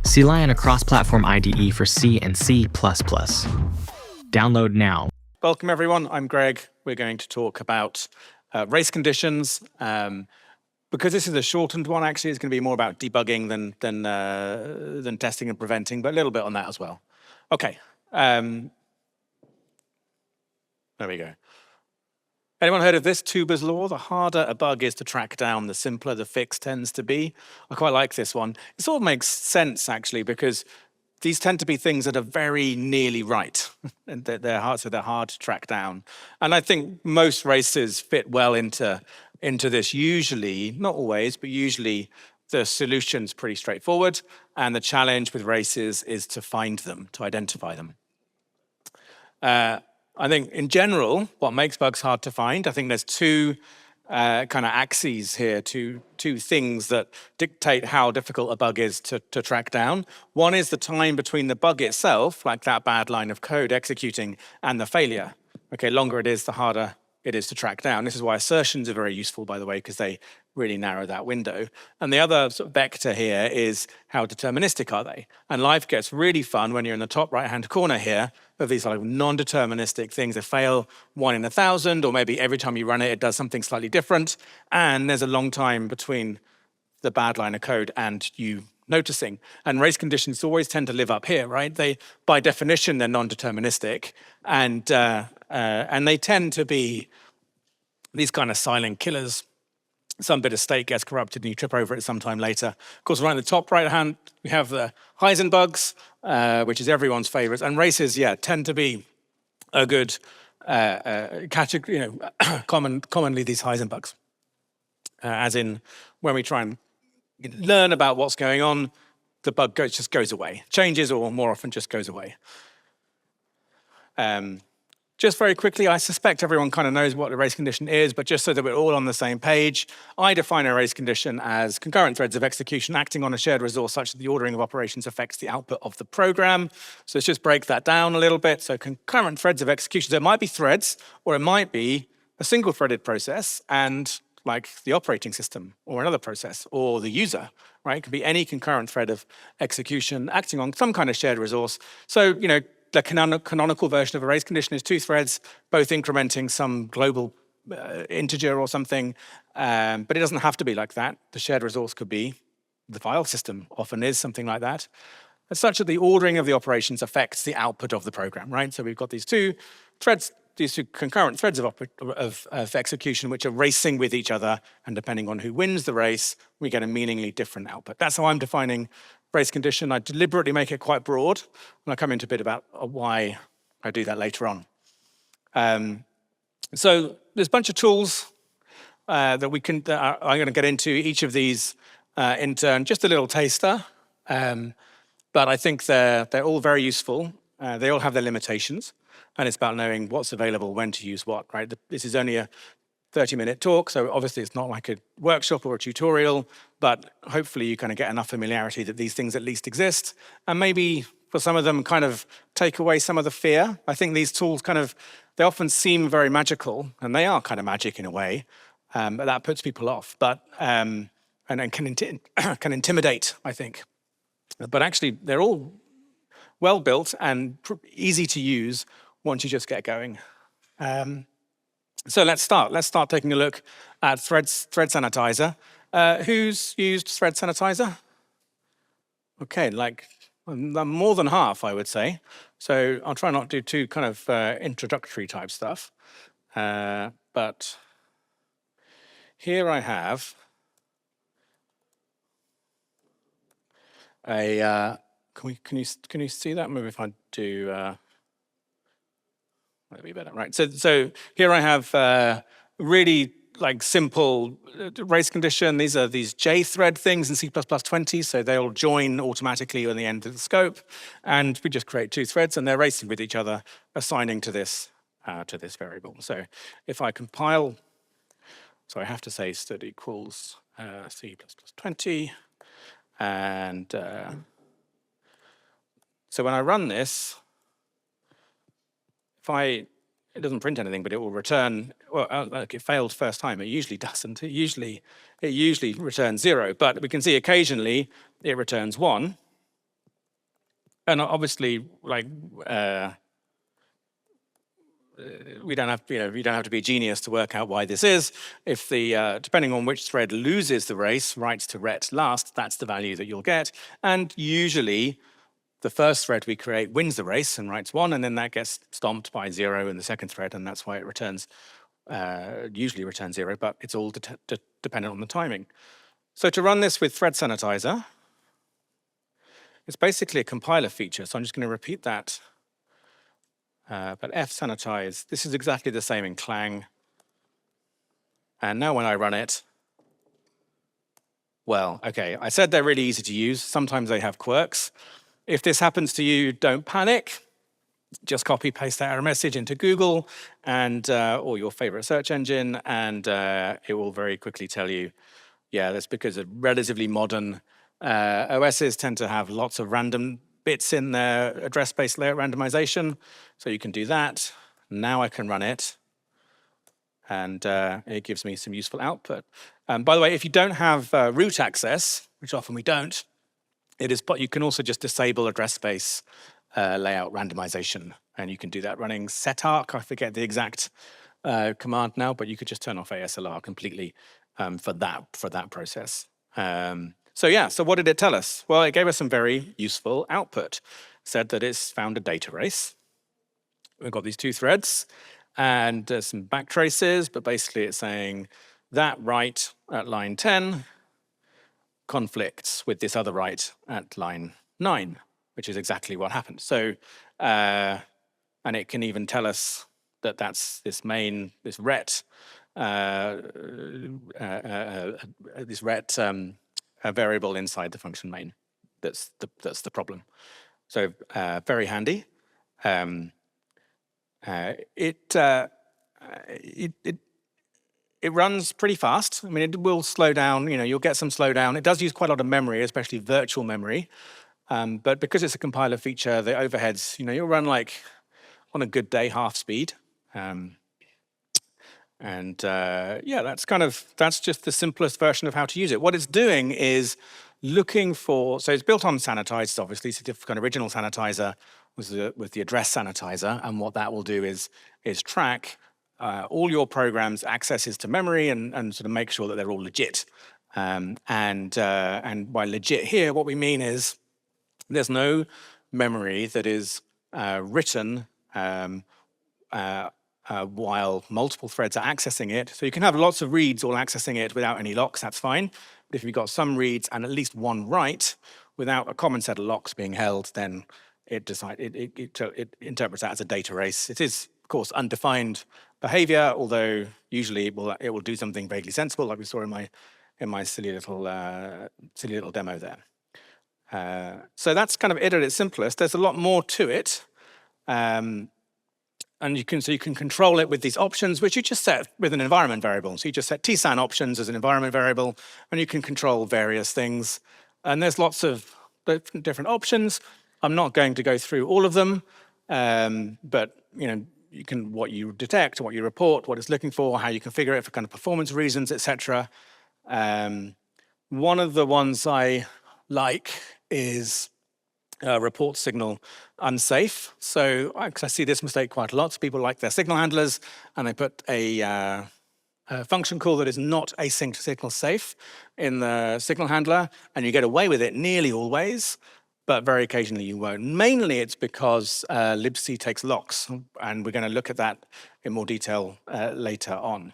CLI and a cross-platform IDE for C and C++. Download now. Welcome everyone, I'm Greg. We're going to talk about race conditions. Because this is a shortened one, actually, it's going to be more about debugging than testing and preventing, but a little bit on that as well. Okay, there we go. Anyone heard of this Tuber's law? The harder a bug is to track down, the simpler the fix tends to be. I quite like this one. It sort of makes sense, actually, because these tend to be things that are very nearly right, and they're hard to track down. And I think most races fit well into this. Usually, not always, but usually the solution's pretty straightforward, and the challenge with races is to find them, to identify them. I think in general, what makes bugs hard to find, I think there's two kind of axes here, two things that dictate how difficult a bug is to track down. One is the time between the bug itself, like that bad line of code executing, and the failure. Okay, longer it is, the harder it is to track down. This is why assertions are very useful, by the way, because they really narrow that window. And the other sort of vector here is how deterministic are they? And life gets really fun when you're in the top right-hand corner here of these sort of non-deterministic things that fail 1 in 1,000, or maybe every time you run it, it does something slightly different. And there's a long time between the bad line of code and you noticing. And race conditions always tend to live up here, right? They, by definition, they're non-deterministic, and they tend to be these kind of silent killers. Some bit of state gets corrupted and you trip over it sometime later. Of course, right in the top right hand, we have the Heisenbugs, which is everyone's favorites. And races, yeah, tend to be a good category, commonly these Heisenbugs. As in, when we try and learn about what's going on, the bug just goes away. Changes, or more often just goes away. Just very quickly, I suspect everyone kind of knows what a race condition is, but just so that we're all on the same page, I define a race condition as concurrent threads of execution acting on a shared resource such that the ordering of operations affects the output of the program. So let's just break that down a little bit. So concurrent threads of execution, there might be threads, or it might be a single-threaded process, and like the operating system, or another process, or the user, right? It can be any concurrent thread of execution acting on some kind of shared resource. So, the canonical version of a race condition is 2 threads, both incrementing some global integer or something, but it doesn't have to be like that. The shared resource could be the file system, often is something like that. It's such that the ordering of the operations affects the output of the program, right? So we've got these 2 threads, these 2 concurrent threads of execution, which are racing with each other, and depending on who wins the race, we get a meaningfully different output. That's how I'm defining race condition. I deliberately make it quite broad, and I'll come into a bit about why I do that later on. So there's a bunch of tools that we can. I'm going to get into each of these in turn. Just a little taster, but I think they're all very useful. They all have their limitations, and it's about knowing what's available, when to use what. Right? This is only a 30-minute talk, so obviously it's not like a workshop or a tutorial, but hopefully you kind of get enough familiarity that these things at least exist, and maybe for some of them kind of take away some of the fear. I think these tools they often seem very magical, and they are kind of magic in a way, but that puts people off, but and can intimidate, I think. But actually, they're all well built and easy to use once you just get going. So let's start. Let's start taking a look at Thread Sanitizer. Who's used Thread Sanitizer? Okay, like more than half, I would say. So I'll try not to do too kind of introductory type stuff. But here I have a. Can you see that? Maybe if I do. That'd be better, right? So here I have really like simple race condition. These are these JThread things in C++20, so they'll join automatically on the end of the scope, and we just create 2 threads, and they're racing with each other, assigning to this variable. So if I compile, so I have to say std equals C++20, and so when I run this. It doesn't print anything, but it will return, well, look, it failed first time. It usually doesn't. It usually returns 0, but we can see occasionally it returns 1. And obviously, like, we don't have, you don't have to be a genius to work out why this is. If the, depending on which thread loses the race, writes to ret last, that's the value that you'll get. And usually, the first thread we create wins the race and writes 1, and then that gets stomped by 0 in the second thread, and that's why it returns, usually returns 0, but it's all dependent on the timing. So to run this with Thread Sanitizer, it's basically a compiler feature, so I'm just going to repeat that. But fsanitize, this is exactly the same in Clang. And now when I run it, well, okay, I said they're really easy to use. Sometimes they have quirks. If this happens to you, don't panic. Just copy, paste that error message into Google and or your favorite search engine, and it will very quickly tell you, yeah, that's because of relatively modern OSs tend to have lots of random bits in their address-based layout randomization. So you can do that. Now I can run it, and it gives me some useful output. By the way, if you don't have root access, which often we don't, but you can also just disable address space layout randomization, and you can do that running setarch. I forget the exact command now, but you could just turn off ASLR completely for that process. So yeah, so what did it tell us? Well, it gave us some very useful output. It said that it's found a data race. We've got these 2 threads, and there's some back traces, but basically it's saying that write at line 10 conflicts with this other write at line 9, which is exactly what happened. So, and it can even tell us that that's this ret, a variable inside the function main. That's the problem. So very handy. It runs pretty fast. I mean, it will slow down. You'll get some slowdown. It does use quite a lot of memory, especially virtual memory. But because it's a compiler feature, the overheads, you'll run like on a good day half speed. Yeah, that's just the simplest version of how to use it. What it's doing is looking for, so it's built on sanitizers, obviously. So the kind of original sanitizer was with the address sanitizer, and what that will do is track all your program's accesses to memory and sort of make sure that they're all legit. And by legit here, what we mean is there's no memory that is written while multiple threads are accessing it. So you can have lots of reads all accessing it without any locks, that's fine. But if you've got some reads and at least one write without a common set of locks being held, then it interprets that as a data race. It is, of course, undefined behavior, although usually it will do something vaguely sensible, like we saw in my silly little demo there. So that's kind of it at its simplest. There's a lot more to it. And you can control it with these options, which you just set with an environment variable. So you just set tsan options as an environment variable, and you can control various things. And there's lots of different options. I'm not going to go through all of them, but you can what you detect, what you report, what it's looking for, how you configure it for kind of performance reasons, etc. One of the ones I like is report signal unsafe. So, because I see this mistake quite a lot, so people like their signal handlers, and they put a function call that is not async signal safe in the signal handler, and you get away with it nearly always, but very occasionally you won't. Mainly it's because libc takes locks, and we're going to look at that in more detail later on.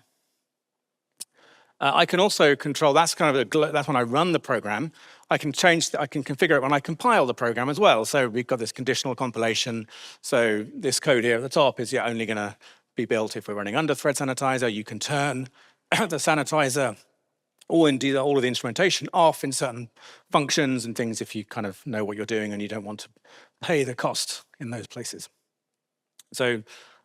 I can also control, that's when I run the program. I can configure it when I compile the program as well. So we've got this conditional compilation. So this code here at the top is only going to be built if we're running under Thread Sanitizer. You can turn the sanitizer or indeed all of the instrumentation off in certain functions and things if you kind of know what you're doing and you don't want to pay the cost in those places. So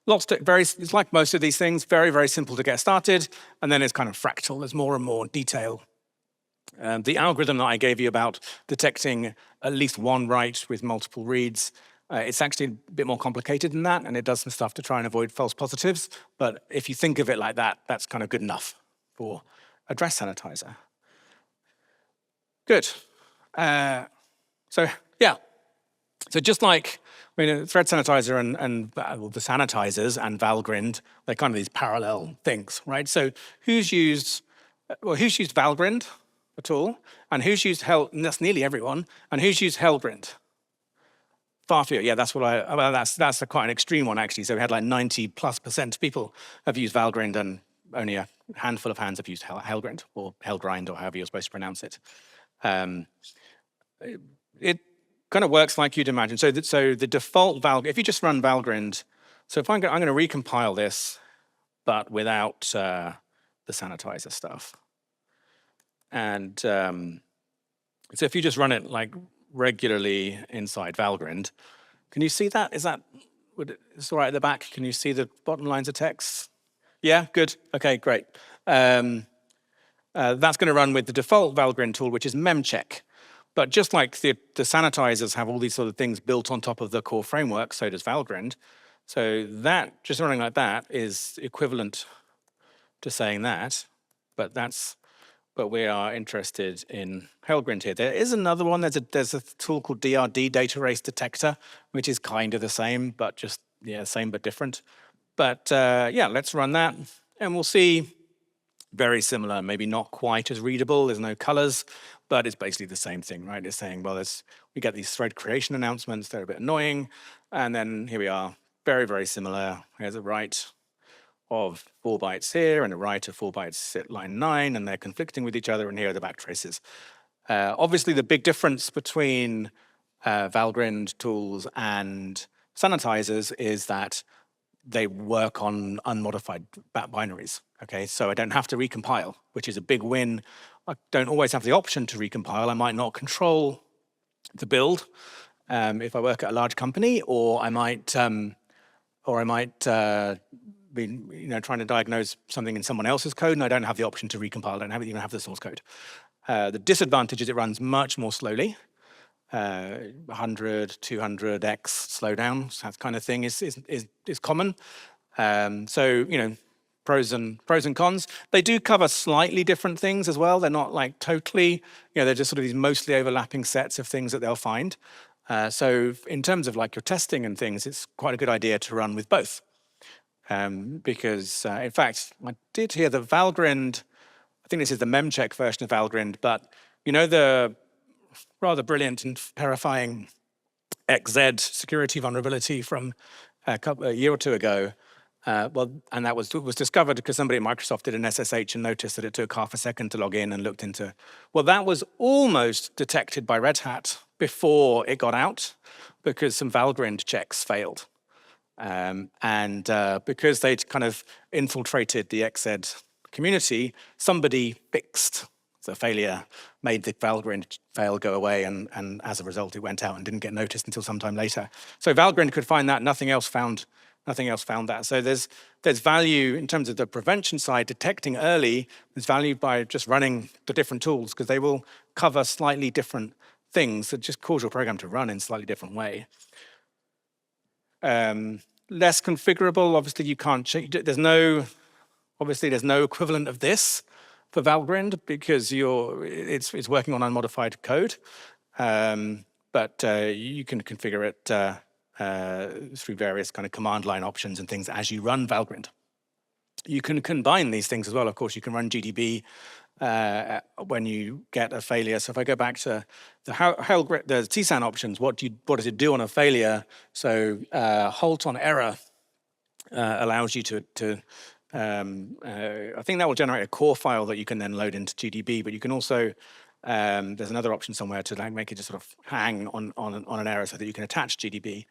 it's like most of these things, very, very simple to get started, and then it's kind of fractal. There's more and more detail. The algorithm that I gave you about detecting at least one write with multiple reads, it's actually a bit more complicated than that, and it does some stuff to try and avoid false positives. But if you think of it like that, that's kind of good enough for address sanitizer. Good. So yeah, So just like, I mean, Thread Sanitizer and the sanitizers and Valgrind, they're kind of these parallel things, right? So who's used Valgrind at all? And who's used and that's nearly everyone. And who's used Helgrind? Far fewer. Yeah, that's well, that's quite an extreme one, actually. So we had like 90+% of people have used Valgrind and only a handful of hands have used Helgrind or Helgrind or however you're supposed to pronounce it. It kind of works like you'd imagine. So the default if you just run Valgrind, so if I'm going to recompile this, but without the sanitizer stuff. And so if you just run it like regularly inside Valgrind, can you see that? It's all right at the back? Can you see the bottom lines of text? Yeah, good. Okay, great. That's going to run with the default Valgrind tool, which is memcheck. But just like the sanitizers have all these sort of things built on top of the core framework, so does Valgrind. So that, just running like that, is equivalent to saying that. But we are interested in Helgrind here. There is another one. There's a tool called DRD, Data Race Detector, which is kind of the same, but just, same but different. But yeah, let's run that. And we'll see very similar, maybe not quite as readable. There's no colors, but it's basically the same thing, right? It's saying, well, we get these thread creation announcements. They're a bit annoying. And then here we are, very, very similar. Here's a write of 4 bytes here and a write of 4 bytes at line 9, and they're conflicting with each other, and here are the backtraces. Obviously, the big difference between Valgrind tools and sanitizers is that they work on unmodified binaries, okay? So I don't have to recompile, which is a big win. I don't always have the option to recompile. I might not control the build if I work at a large company, or I might be trying to diagnose something in someone else's code, and I don't have the option to recompile. I don't even have the source code. The disadvantage is it runs much more slowly. 100, 200x slowdown, that kind of thing is common. So, pros and cons. They do cover slightly different things as well. They're not like totally, they're just sort of these mostly overlapping sets of things that they'll find. So in terms of like your testing and things, it's quite a good idea to run with both. Because in fact, I did hear the Valgrind, I think this is the memcheck version of Valgrind, but the rather brilliant and terrifying XZ security vulnerability from a year or two ago. And that was discovered because somebody at Microsoft did an SSH and noticed that it took half a second to log in and looked into. Well, that was almost detected by Red Hat before it got out because some Valgrind checks failed. And because they'd kind of infiltrated the XZ community, somebody fixed the failure, made the Valgrind fail go away, and as a result, it went out and didn't get noticed until sometime later. So Valgrind could find that, nothing else found that. So there's value in terms of the prevention side, detecting early. There's value by just running the different tools because they will cover slightly different things that just cause your program to run in a slightly different way. Less configurable. Obviously, you can't change. There's no equivalent of this for Valgrind because it's working on unmodified code, but you can configure it through various kind of command line options and things as you run Valgrind. You can combine these things as well. Of course, you can run GDB when you get a failure. So if I go back to the TSAN options, what does it do on a failure? So halt on error allows you to I think that will generate a core file that you can then load into GDB, but you can also, there's another option somewhere to like make it just sort of hang on an error so that you can attach GDB.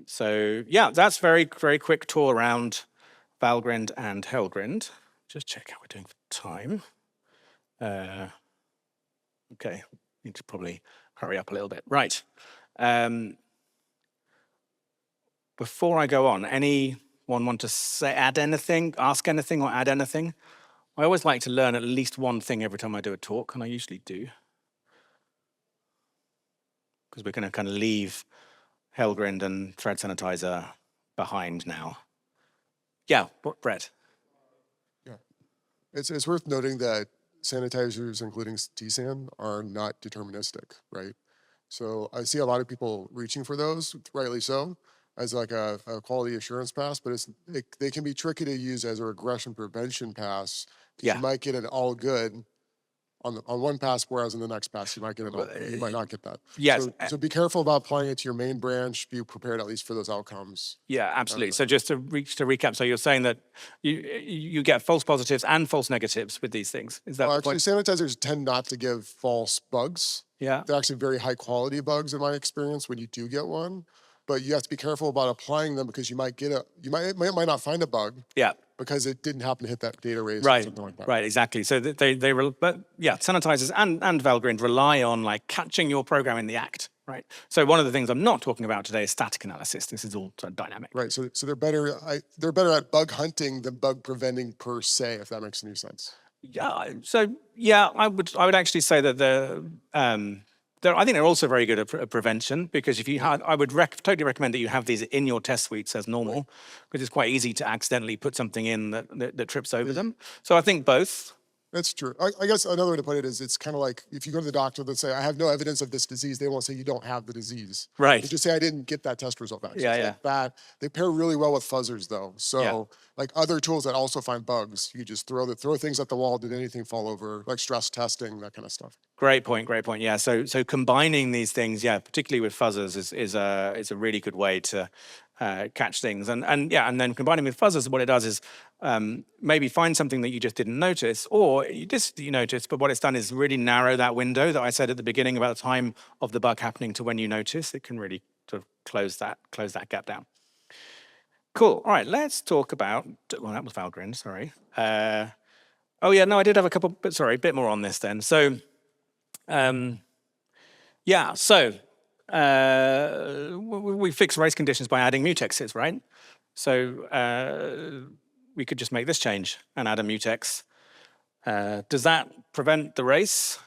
So yeah, that's very, very quick tour around Valgrind and Helgrind. Just check how we're doing for time. Okay, need to probably hurry up a little bit. Right. Before I go on, anyone want to add anything, ask anything, or add anything? I always like to learn at least one thing every time I do a talk, and I usually do. Because we're going to kind of leave Helgrind and Thread Sanitizer behind now. Yeah, Brett? Yeah, it's worth noting that sanitizers, including TSAN, are not deterministic, right? So I see a lot of people reaching for those, rightly so, as like a quality assurance pass, but they can be tricky to use as a regression prevention pass. 'Cause Yeah. you might get it all good on one pass, whereas in the next pass you might get it all, you might not get that. Yes. So be careful about applying it to your main branch. Be prepared at least for those outcomes. Yeah, absolutely. So just to recap, so you're saying that you get false positives and false negatives with these things. Is that Well, the actually, point? sanitizers tend not to give false bugs. Yeah. They're actually very high quality bugs in my experience when you do get one. But you have to be careful about applying them because you might get you might not find a bug Yeah. because it didn't happen to hit that data race or Right. something like that. Right. Exactly. So but yeah, sanitizers and Valgrind rely on like catching your program in the act. Right. So one of the things I'm not talking about today is static analysis. This is all sort of dynamic. Right. So they're better. They're better at bug hunting than bug preventing per se, if that makes any sense. Yeah. So yeah, I would actually say that I think they're also very good at prevention because if you had, I would totally recommend that you have these in your test suites as normal because it's quite easy to accidentally put something in that trips over them. So I think both. That's true. I guess another way to put it is it's kind of like if you go to the doctor, they'll say, I have no evidence of this disease. They won't say you don't have the disease. Right. They just say, I didn't get that test result back. So Yeah, it's yeah. like that. They pair really well with fuzzers, though. So Yeah. like other tools that also find bugs, you just throw things at the wall. Did anything fall over? Like stress testing, that kind of stuff. Great point. Great point. Yeah. So combining these things, yeah, particularly with fuzzers, is a really good way to catch things. And then combining with fuzzers, what it does is maybe find something that you just didn't notice, or you noticed, but what it's done is really narrow that window that I said at the beginning about the time of the bug happening to when you notice. It can really sort of close that gap down. Cool. All right. Let's talk about. Well, that was Valgrind. Sorry. Oh yeah. No, I did have a couple. But sorry, a bit more on this then. So. Yeah, so we fix race conditions by adding mutexes, right? So we could just make this change and add a mutex. Does that prevent the race?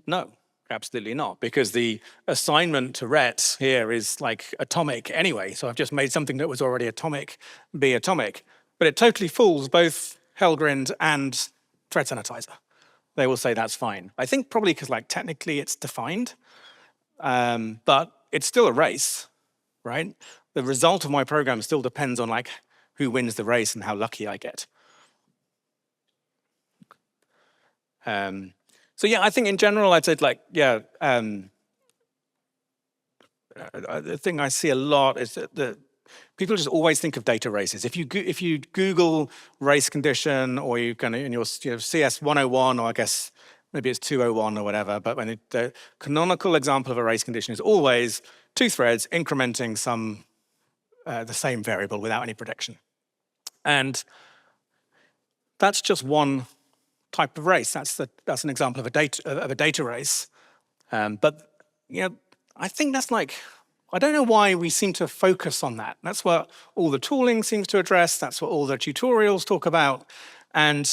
No, absolutely not, because the assignment to ret here is like atomic anyway. So I've just made something that was already atomic be atomic, but it totally fools both Helgrind and Thread Sanitizer. They will say that's fine. I think probably because like technically it's defined, but it's still a race, right? The result of my program still depends on like who wins the race and how lucky I get. So yeah, I think in general I'd say like, yeah, the thing I see a lot is that people just always think of data races. If you Google race condition, or you kind of in your CS 101, or I guess maybe it's 201 or whatever, but when the canonical example of a race condition is always two threads incrementing the same variable without any prediction, and that's just one type of race. That's an example of a data race, but I think that's like. I don't know why we seem to focus on that. That's what all the tooling seems to address. That's what all the tutorials talk about. And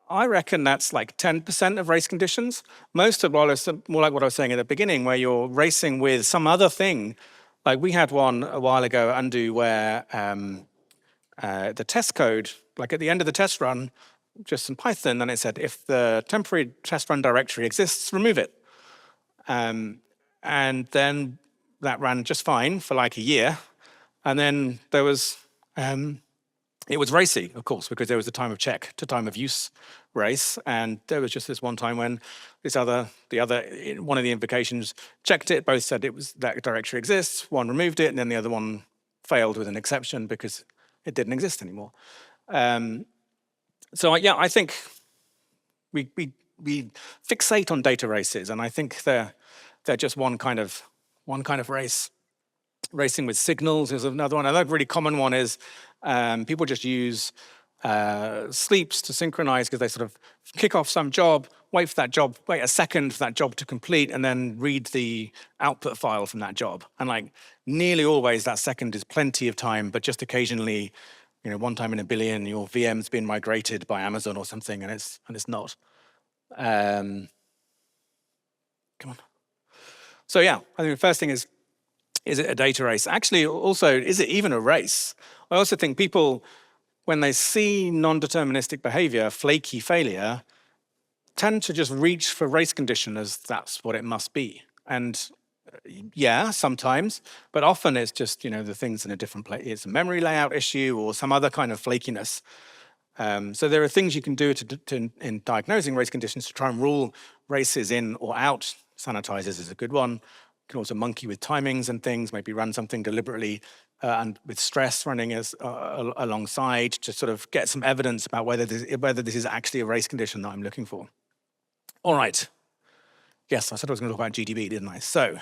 I reckon that's like 10% of race conditions. Most of all is more like what I was saying at the beginning, where you're racing with some other thing. Like we had one a while ago, undo, where the test code, like at the end of the test run, just in Python, and it said, if the temporary test run directory exists, remove it. And then that ran just fine for like a year. And then there was, it was racy, of course, because there was the time of check to time of use race. And there was just this one time when one of the invocations checked it, both said that directory exists, one removed it, and then the other one failed with an exception because it didn't exist anymore. So yeah, I think we fixate on data races, and I think they're just one kind of race. Racing with signals is another one. Another really common one is people just use sleeps to synchronize because they sort of kick off some job, wait a second for that job to complete, and then read the output file from that job. And like nearly always that second is plenty of time, but just occasionally, one time in a billion, your VM's been migrated by Amazon or something, and it's not. Come on. So yeah, I think the first thing is it a data race? Actually, also, is it even a race? I also think people, when they see non-deterministic behavior, flaky failure, tend to just reach for race condition as that's what it must be. And yeah, sometimes, but often it's just, the thing's in a different place. It's a memory layout issue or some other kind of flakiness. So there are things you can do in diagnosing race conditions to try and rule races in or out. Sanitizers is a good one. You can also monkey with timings and things, maybe run something deliberately and with stress running alongside to sort of get some evidence about whether this is actually a race condition that I'm looking for. All right. Yes, I said I was going to talk about GDB, didn't I? So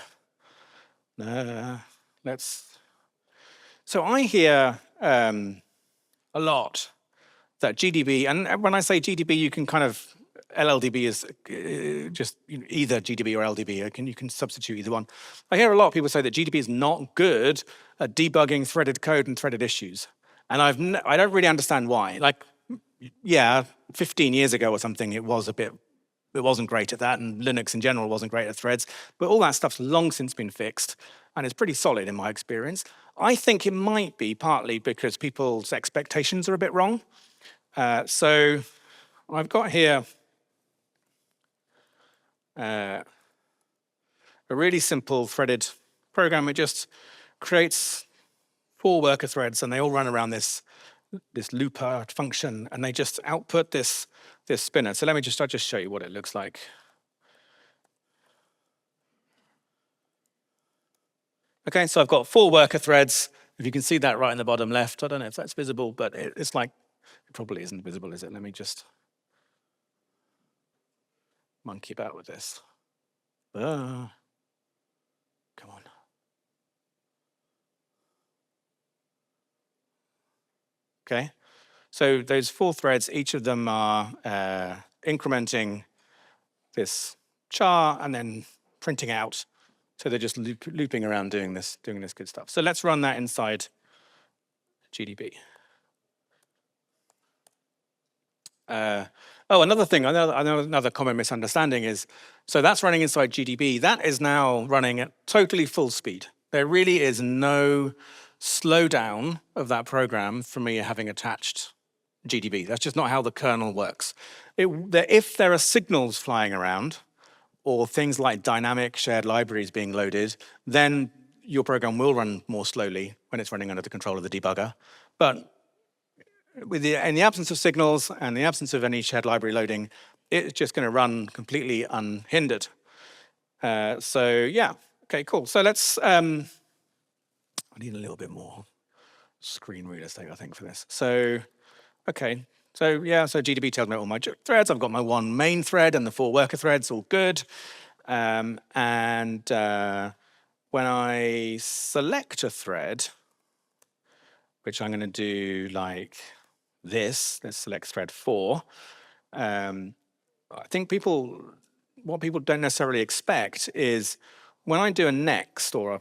So I hear a lot that GDB, and when I say GDB, you can kind of, LLDB is just either GDB or LDB. You can substitute either one. I hear a lot of people say that GDB is not good at debugging threaded code and threaded issues. And I don't really understand why. Like, yeah, 15 years ago or something, it wasn't great at that, and Linux in general wasn't great at threads. But all that stuff's long since been fixed, and it's pretty solid in my experience. I think it might be partly because people's expectations are a bit wrong. So I've got here a really simple threaded program. It just creates 4 worker threads, and they all run around this looper function, and they just output this spinner. So I'll just show you what it looks like. Okay, so I've got 4 worker threads. If you can see that right in the bottom left, I don't know if that's visible, but it's like, it probably isn't visible, is it? Let me just monkey about with this. Come on. Okay, so those 4 threads, each of them are incrementing this char and then printing out. So they're just looping around doing this good stuff. So let's run that inside GDB. Another thing, another common misunderstanding is, so that's running inside GDB. That is now running at totally full speed. There really is no slowdown of that program from me having attached GDB. That's just not how the kernel works. If there are signals flying around, or things like dynamic shared libraries being loaded, then your program will run more slowly when it's running under the control of the debugger. But in the absence of signals and the absence of any shared library loading, it's just going to run completely unhindered. So yeah, okay, cool. So let's, I need a little bit more screen real estate, I think, for this. So, okay. So yeah, so GDB tells me all my threads. I've got my 1 main thread and the 4 worker threads, all good. When I select a thread, which I'm going to do like this, let's select thread 4. I think what people don't necessarily expect is when I do a next well,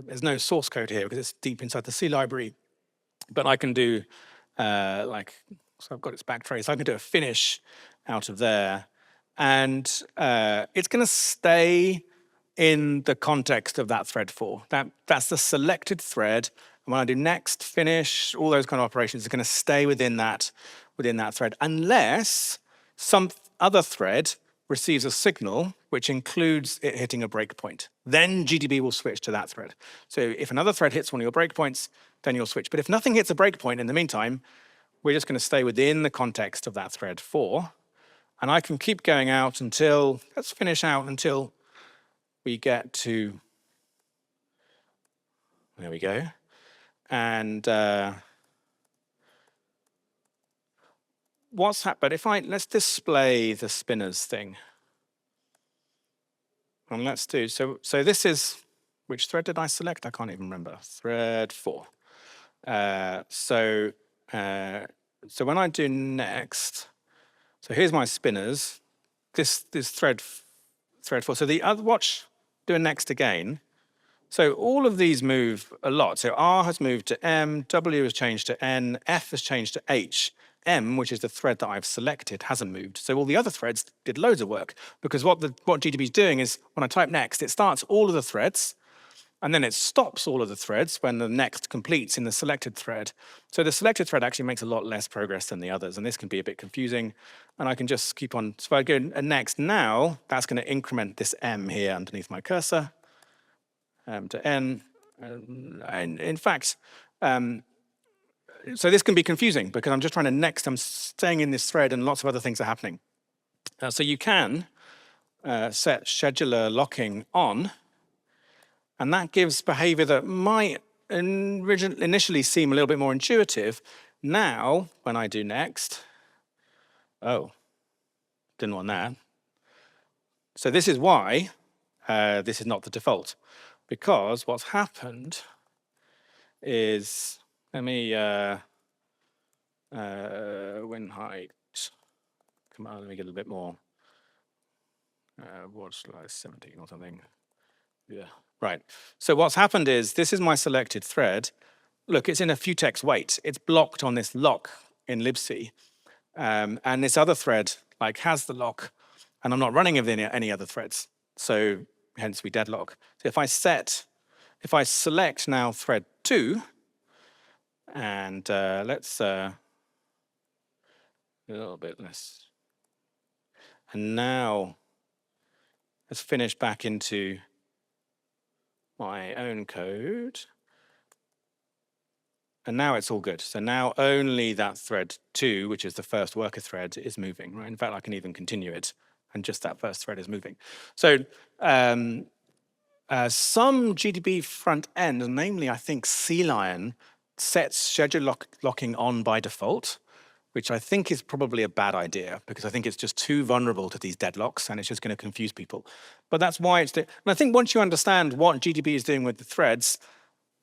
there's no source code here because it's deep inside the C library, but I can do so I've got its backtrace. I can do a finish out of there, and it's going to stay in the context of that thread 4. That's the selected thread. And when I do next, finish, all those kind of operations are going to stay within that thread, unless some other thread receives a signal which includes it hitting a breakpoint. Then GDB will switch to that thread. So if another thread hits one of your breakpoints, then you'll switch. But if nothing hits a breakpoint in the meantime, we're just going to stay within the context of that thread 4. And I can keep going out until, let's finish out until we get to, there we go. And what's happened, let's display the spinners thing. And let's do, so this is, which thread did I select? I can't even remember, thread 4. So when I do next, so here's my spinners, this thread 4. So the other, watch, doing next again. So all of these move a lot. So R has moved to M, W has changed to N, F has changed to H. M, which is the thread that I've selected, hasn't moved. So all the other threads did loads of work, because what GDB is doing is when I type next, it starts all of the threads, And then it stops all of the threads when the next completes in the selected thread. So the selected thread actually makes a lot less progress than the others, and this can be a bit confusing. And I can just keep on, so if I go next now, that's going to increment this m here underneath my cursor to n. And in fact, so this can be confusing because I'm just trying to next, I'm staying in this thread and lots of other things are happening. So you can set scheduler locking on, and that gives behavior that might initially seem a little bit more intuitive. Now, when I do next, oh, didn't want that. So this is why this is not the default, because what's happened is, let me win height, come on, let me get a little bit more, what's like 17 or something. Yeah, right. So what's happened is, this is my selected thread. Look, it's in a futex wait. It's blocked on this lock in libc. And this other thread like has the lock, and I'm not running any other threads. So hence we deadlock. So if I select now thread 2, and let's a little bit less. And now let's finish back into my own code. And now it's all good. So now only that thread 2, which is the first worker thread, is moving, right? In fact, I can even continue it, and just that first thread is moving. So some GDB front end, namely I think CLion, sets schedule locking on by default, which I think is probably a bad idea, because I think it's just too vulnerable to these deadlocks, and it's just going to confuse people. But that's why it's, and I think once you understand what GDB is doing with the threads,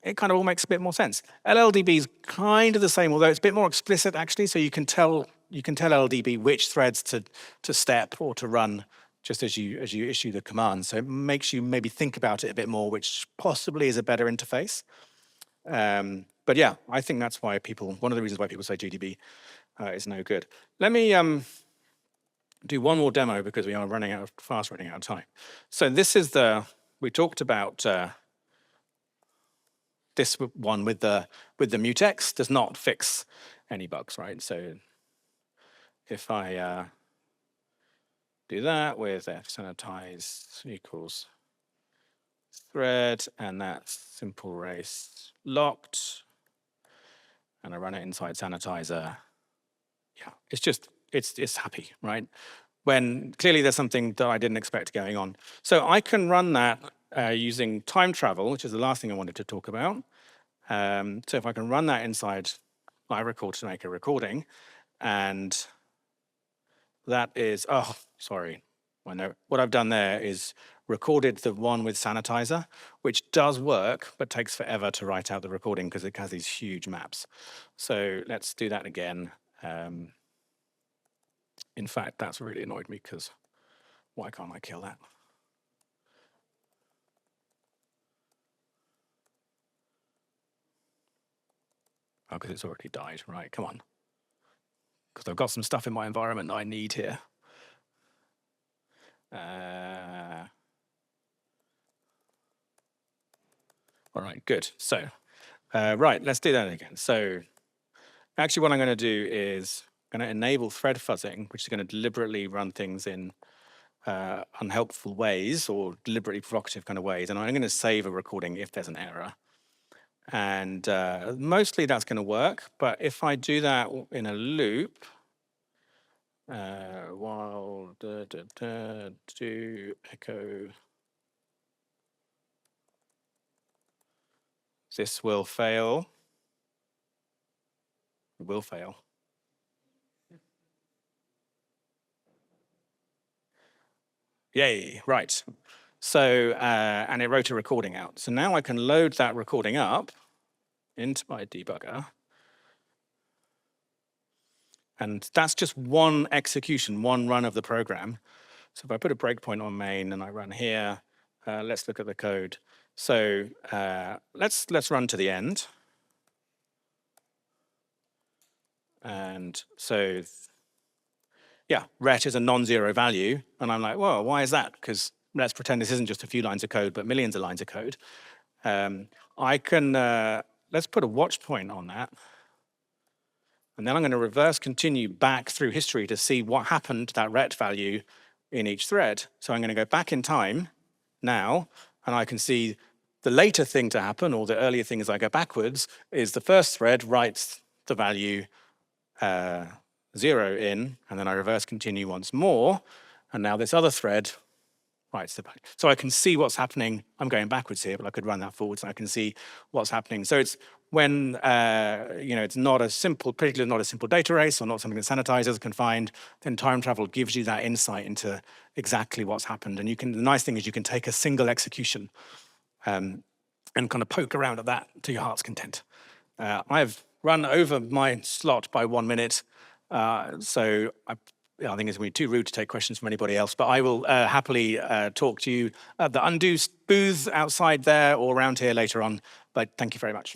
it kind of all makes a bit more sense. LLDB is kind of the same, although it's a bit more explicit actually. So you can tell LLDB which threads to step or to run just as you issue the command. So it makes you maybe think about it a bit more, which possibly is a better interface. But yeah, I think that's why one of the reasons why people say GDB is no good. Let me do one more demo because we are fast running out of time. So this is we talked about this one with the mutex does not fix any bugs, right? So if I do that with fsanitize equals thread, and that's simple race locked, and I run it inside sanitizer, yeah, it's happy, right? When clearly there's something that I didn't expect going on. So I can run that using time travel, which is the last thing I wanted to talk about. So if I can run that inside my record to make a recording, and that is, oh, sorry, I know. What I've done there is recorded the one with sanitizer, which does work, but takes forever to write out the recording because it has these huge maps. So let's do that again. In fact, that's really annoyed me because why can't I kill that? Oh, because it's already died. Right, come on. Because I've got some stuff in my environment that I need here. All right, good. So, right, let's do that again. So, actually what I'm going to do is I'm going to enable thread fuzzing, which is going to deliberately run things in unhelpful ways or deliberately provocative kind of ways. And I'm going to save a recording if there's an error. And mostly that's going to work. But if I do that in a loop, while do echo, this will fail. It will fail. Yay, right. So, and it wrote a recording out. So now I can load that recording up into my debugger. And that's just one execution, one run of the program. So if I put a breakpoint on main and I run here, let's look at the code. So let's run to the end. And so, yeah, ret is a non-zero value. And I'm like, well, why is that? Because let's pretend this isn't just a few lines of code, but millions of lines of code. I can, let's put a watch point on that. And then I'm going to reverse continue back through history to see what happened to that ret value in each thread. So I'm going to go back in time now, and I can see the later thing to happen, or the earlier thing as I go backwards, is the first thread writes the value 0 in, and then I reverse continue once more, and now this other thread writes the value. So I can see what's happening. I'm going backwards here, but I could run that forwards, and I can see what's happening. So it's when it's not a simple, particularly not a simple data race, or not something that sanitizers can find, then time travel gives you that insight into exactly what's happened. And the nice thing is you can take a single execution and kind of poke around at that to your heart's content. I've run over my slot by 1 minute, so I think it's going to be too rude to take questions from anybody else, but I will happily talk to you at the undo booth outside there or around here later on. But thank you very much.